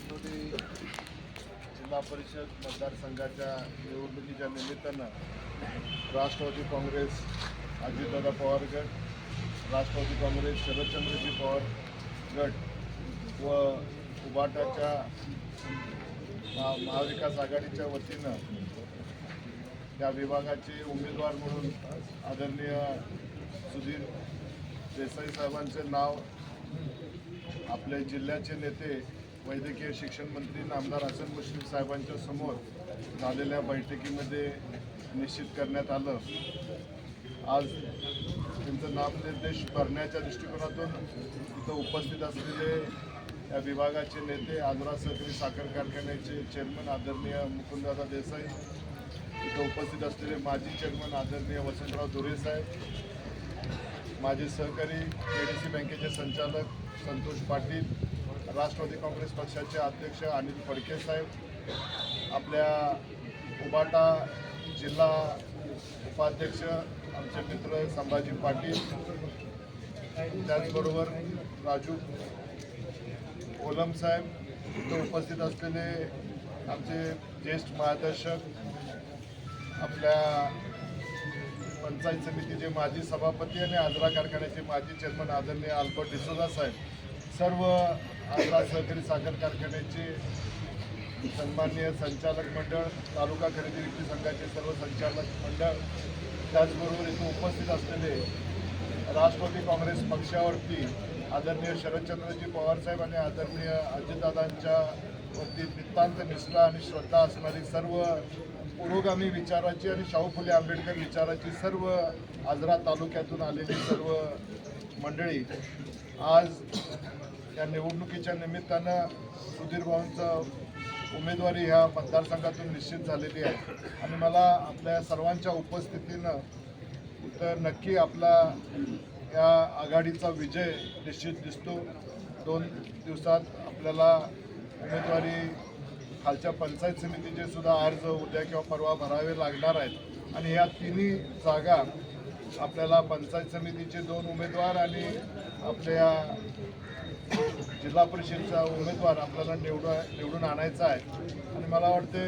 राष्ट्रवादी जिल्हा परिषद मतदारसंघाच्या निवडणुकीच्या निमित्तानं राष्ट्रवादी काँग्रेस अजितदादा पवार गट, राष्ट्रवादी काँग्रेस शरदचंद्रजी पवार गट व उबाटाच्या महाविकास आघाडीच्या वतीनं या विभागाचे उमेदवार म्हणून आदरणीय सुधीर देसाई साहेबांचे नाव आपल्या जिल्ह्याचे नेते वैद्यकीय शिक्षण मंत्री नामदार हसन मुश्रीफ साहेबांच्या समोर झालेल्या बैठकीमध्ये निश्चित करण्यात आलं। आज त्यांचं नामनिर्देश करण्याच्या दृष्टिकोनातून इथं उपस्थित असलेले या विभागाचे नेते आजरा सहकारी साखर कारखान्याचे चेअरमन आदरणीय मुकुंददादा देसाई, इथं उपस्थित असलेले माजी चेअरमन आदरणीय वसंतराव धुरे साहेब, माजी सहकारी KDC बँकेचे संचालक संतोष पाटील, राष्ट्रवादी काँग्रेस पक्षाचे अध्यक्ष अनिल फडके साहेब, आपल्या उबाटा जिल्हा उपाध्यक्ष आमचे मित्र संभाजी पाटील, त्याचबरोबर राजू कोलम साहेब, इथं उपस्थित असलेले आमचे ज्येष्ठ मार्गदर्शक, आपल्या पंचायत समितीचे माजी सभापती आणि आजरा कारखान्याचे माजी चेअरमन आदरणीय अल्बर्ट डिसोजा साहेब, सर्व आजरा सहकारी साखर कारखान्याचे सन्माननीय संचालक मंडळ, तालुका खरेदी विक्री संघाचे सर्व संचालक मंडळ, त्याचबरोबर इथं उपस्थित असलेले राष्ट्रवादी काँग्रेस पक्षावरती आदरणीय शरदचंद्रजी पवार साहेब आणि आदरणीय अजितदादांच्या वरती नितांत निष्ठा आणि श्रद्धा असणारी सर्व पुरोगामी विचाराची आणि शाहू फुले आंबेडकर विचाराची सर्व आजरा तालुक्यातून आलेली सर्व मंडळी आज या निवडणुकीच्या निमित्तानं सुधीर भाऊंचं उमेदवारी ह्या मतदारसंघातून निश्चित झालेली आहे आणि मला आपल्या सर्वांच्या उपस्थितीनं तर नक्की आपला या आघाडीचा विजय निश्चित दिसतो। 2 दिवसात आपल्याला उमेदवारी खालच्या पंचायत समितीचे सुद्धा अर्ज उद्या किंवा परवा भरावे लागणार आहेत आणि या तिन्ही जागा आपल्याला पंचायत समितीचे 2 उमेदवार आणि आपल्या जिल्हा परिषदचा उमेदवार आपल्याला निवडून आणायचा आहे आणि मला वाटते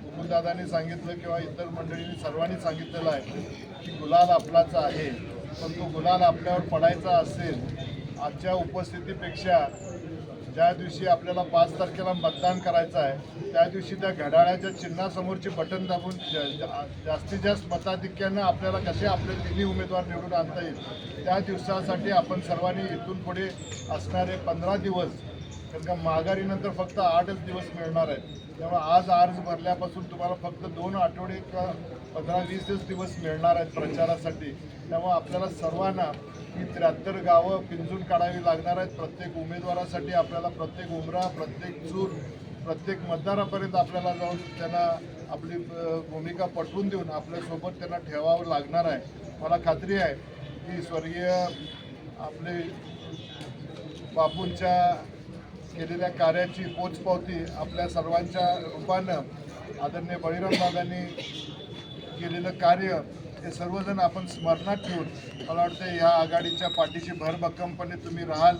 मुकुंददादांनी सांगितलं किंवा इतर मंडळींनी सर्वांनी सांगितलेलं आहे की गुलाल आपलाच आहे, पण तो गुलाल आपल्यावर पडायचा असेल आजच्या उपस्थितीपेक्षा ज्या दिवशी आपल्याला 5 तारखेला मतदान करायचं आहे त्या दिवशी त्या घड्याळाच्या चिन्हासमोरचे बटन दाबून जास्तीत जास्त मताधिक्यानं आपल्याला कसे आपले तिन्ही उमेदवार निवडून आणता येईल त्या दिवसासाठी आपण सर्वांनी इथून पुढे असणारे 15 दिवस, कारण का माघारीनंतर फक्त 8च दिवस मिळणार आहेत, त्यामुळे आज अर्ज भरल्यापासून तुम्हाला फक्त 2 आठवडे किंवा 15-20 दिवस मिळणार आहेत प्रचारासाठी। त्यामुळे आपल्याला सर्वांना ही 73 गावं पिंजून काढावी लागणार आहेत। प्रत्येक उमेदवारासाठी आपल्याला प्रत्येक उमरा, प्रत्येक चूर, प्रत्येक मतदारापर्यंत आपल्याला जाऊन त्यांना आपली भूमिका पटवून देऊन आपल्यासोबत त्यांना ठेवावं लागणार आहे। मला खात्री आहे की स्वर्गीय आपले बापूंच्या केलेल्या कार्याची पोचपावती आपल्या सर्वांच्या रूपानं आदरणीय बळीराम दादांनी केलेलं कार्य हे सर्वजण आपण स्मरणात ठेवून मला वाटतं ह्या आघाडीच्या पाठीशी भरभक्कमपणे तुम्ही राहाल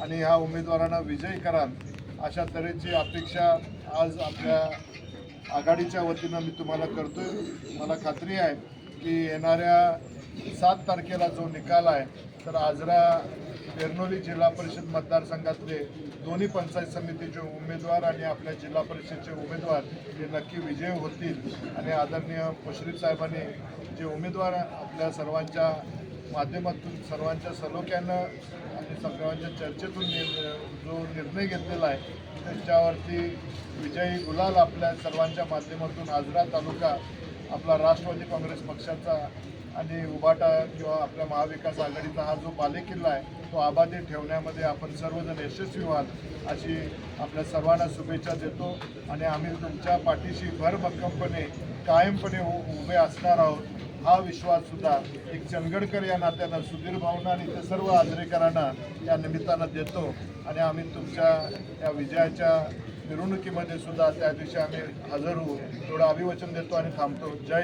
आणि ह्या उमेदवारांना विजयी कराल अशा तऱ्हेची अपेक्षा आज आपल्या आघाडीच्या वतीनं मी तुम्हाला करतोय। मला खात्री आहे की येणाऱ्या 7 तारखेला जो निकाल आहे तर आजरा बेर्नोली जिल्हा परिषद मतदारसंघातले दोन्ही पंचायत समितीचे उमेदवार आणि आपल्या जिल्हा परिषदेचे उमेदवार हे नक्की विजय होतील आणि आदरणीय मुश्रीफ साहेबांनी जे उमेदवार आपल्या सर्वांच्या माध्यमातून सर्वांच्या सलोख्यानं आणि सर्वांच्या चर्चेतून जो निर्णय घेतलेला आहे त्याच्यावरती विजयी गुलाल आपल्या सर्वांच्या माध्यमातून आजरा तालुका आपला राष्ट्रवादी काँग्रेस पक्षाचा आणि उबाटा किंवा आपल्या महाविकास आघाडीचा हा जो बालेकिल्ला आहे तो आबादी ठेवण्यामध्ये आपण सर्वजण यशस्वी व्हाल अशी आपल्या सर्वांना शुभेच्छा देतो आणि आम्ही तुमच्या पाठीशी भरभक्कमपणे कायमपणे उभे असणार आहोत हा विश्वाससुद्धा एक चंदगडकर या नात्यानं सुधीर भाऊंना आणि इतर सर्व आजरेकरांना या निमित्तानं देतो आणि आम्ही तुमच्या या विजयाच्या मिरवणुकीमध्ये सुद्धा त्या दिवशी आम्ही हजर होऊ एवढं अभिवचन देतो आणि थांबतो। जय